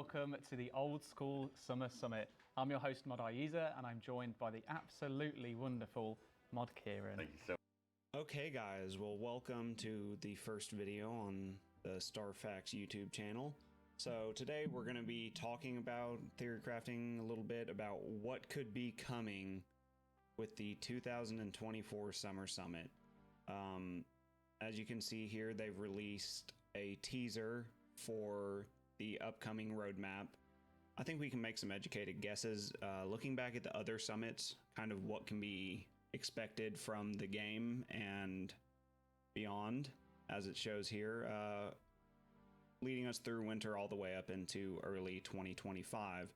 welcome to the Old School Summer Summit. I'm your host, Mod Ieza, and I'm joined by the absolutely wonderful Mod Kieran. Thank you so much. Okay guys, well welcome to the first video on the StarFacts YouTube channel. So today we're going to be talking about theory crafting a little bit about what could be coming with the 2024 Summer Summit. As you can see here, they've released a teaser for the upcoming roadmap. I think we can make some educated guesses. Looking back at the other summits, kind of what can be expected from the game and beyond, as it shows here, leading us through winter all the way up into early 2025.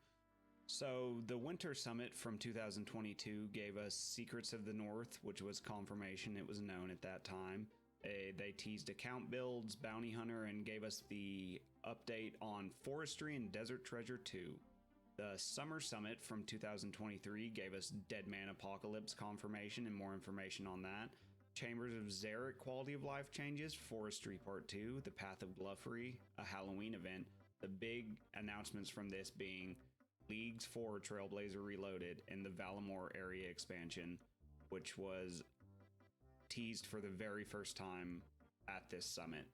So the Winter Summit from 2022 gave us Secrets of the North, which was confirmation it was known at that time. They teased account builds, Bounty Hunter, and gave us the update on Forestry and Desert Treasure 2. The Summer Summit from 2023 gave us Deadman Apocalypse confirmation and more information on that. Chambers of Xeric quality of life changes, Forestry Part 2, The Path of Gluffery, a Halloween event. The big announcements from this being Leagues 4 Trailblazer Reloaded and the Valamore area expansion, which was teased for the very first time at this summit.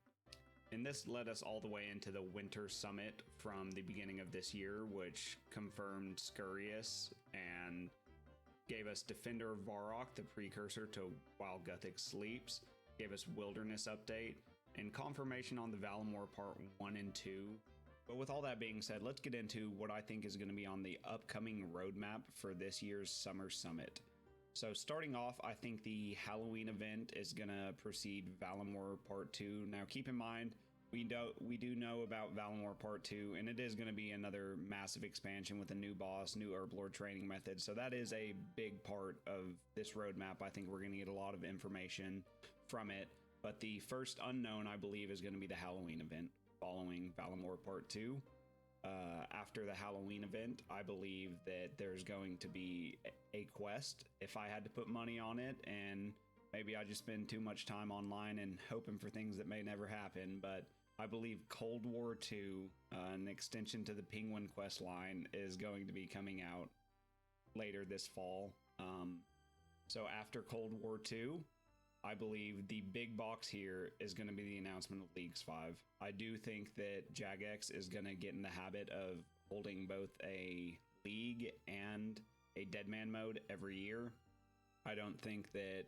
And this led us all the way into the Winter Summit from the beginning of this year, which confirmed Scurious and gave us Defender of Varrock, the precursor to While Guthic Sleeps, gave us Wilderness Update, and confirmation on the Valamore Part 1 and 2. But with all that being said, let's get into what I think is going to be on the upcoming roadmap for this year's Summer Summit. So starting off, I think the Halloween event is going to precede Valamore Part 2. Now keep in mind, we do know about Valamore Part 2, and it is going to be another massive expansion with a new boss, new Herblord training method. So that is a big part of this roadmap. I think we're going to get a lot of information from it. But the first unknown, I believe, is going to be the Halloween event following Valamore Part 2. After the Halloween event, I believe that there's going to be a quest, if I had to put money on it, and maybe I just spend too much time online and hoping for things that may never happen, but I believe Cold War 2, an extension to the Penguin quest line, is going to be coming out later this fall. So after Cold War 2, I believe the big box here is going to be the announcement of Leagues 5. I do think that Jagex is going to get in the habit of holding both a League and a Deadman mode every year. I don't think that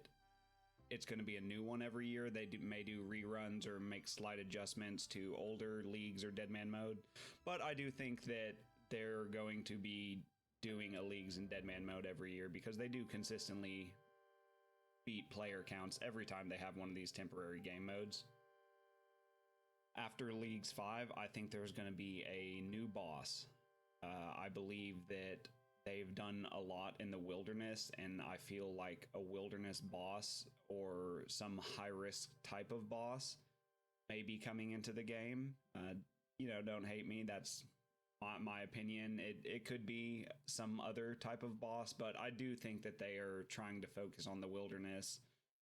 it's going to be a new one every year. They may do reruns or make slight adjustments to older Leagues or Deadman mode. But I do think that they're going to be doing a Leagues and Deadman mode every year because they do consistently beat player counts every time they have one of these temporary game modes. After Leagues 5, I think there's going to be a new boss. I believe that they've done a lot in the wilderness, and I feel like a wilderness boss or some high-risk type of boss may be coming into the game. Don't hate me. That's my opinion. It could be some other type of boss, but I do think that they are trying to focus on the wilderness,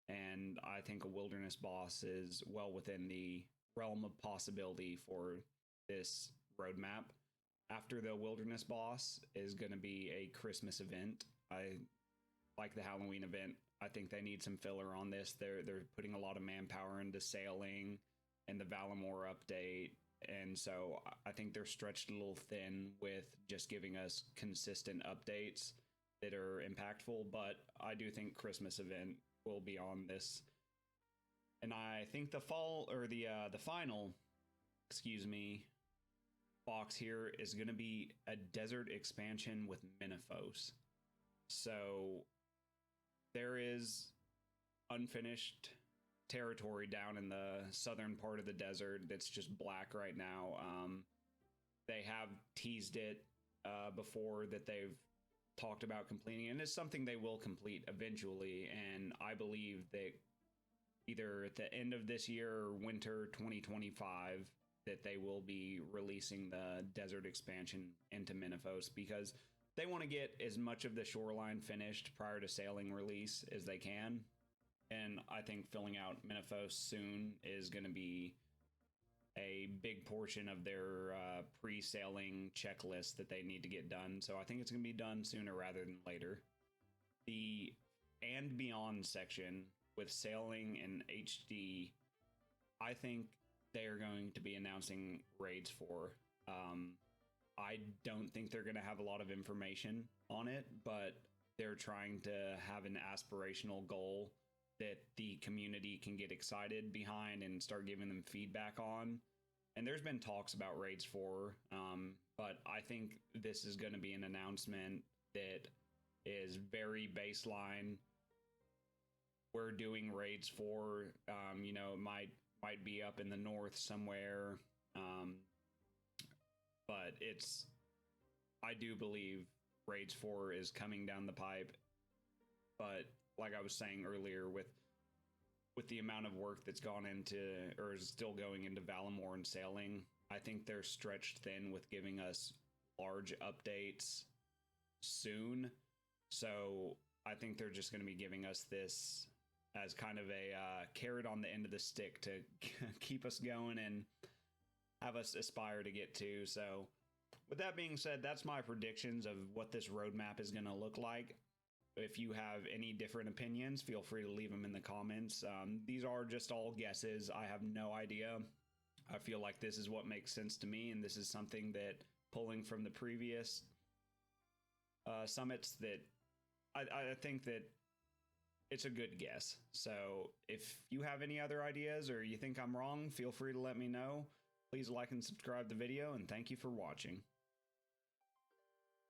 and I think a wilderness boss is well within the realm of possibility for this roadmap. After the wilderness boss is going to be a Christmas event. I like the Halloween event. I think they need some filler on this. They're putting a lot of manpower into sailing and the Valamore update. And so I think they're stretched a little thin with just giving us consistent updates that are impactful. But I do think Christmas event will be on this. And I think the final, box here is going to be a desert expansion with Menaphos. So there is unfinished territory down in the southern part of the desert that's just black right now. They have teased it before that they've talked about completing, and it's something they will complete eventually. And I believe that either at the end of this year or winter 2025 that they will be releasing the desert expansion into Menaphos, because they want to get as much of the shoreline finished prior to sailing release as they can. And I think filling out Menaphos soon is going to be a big portion of their pre-sailing checklist that they need to get done. So I think it's going to be done sooner rather than later. The and beyond section with sailing and HD, I think they are going to be announcing raids for. I don't think they're going to have a lot of information on it, but they're trying to have an aspirational goal that the community can get excited behind and start giving them feedback on. And there's been talks about raids 4, but I think this is going to be an announcement that is very baseline. We're doing raids 4. You know, it might be up in the north somewhere, but I do believe raids 4 is coming down the pipe. But like I was saying earlier, with the amount of work that's gone into, or is still going into Valimore and sailing, I think they're stretched thin with giving us large updates soon. So I think they're just going to be giving us this as kind of a carrot on the end of the stick to keep us going and have us aspire to get to. So with that being said, that's my predictions of what this roadmap is going to look like. If you have any different opinions, feel free to leave them in the comments. These are just all guesses. I have no idea. I feel like this is what makes sense to me, and this is something that, pulling from the previous summits, that I think that it's a good guess. So if you have any other ideas or you think I'm wrong, feel free to let me know. Please like and subscribe the video, and thank you for watching.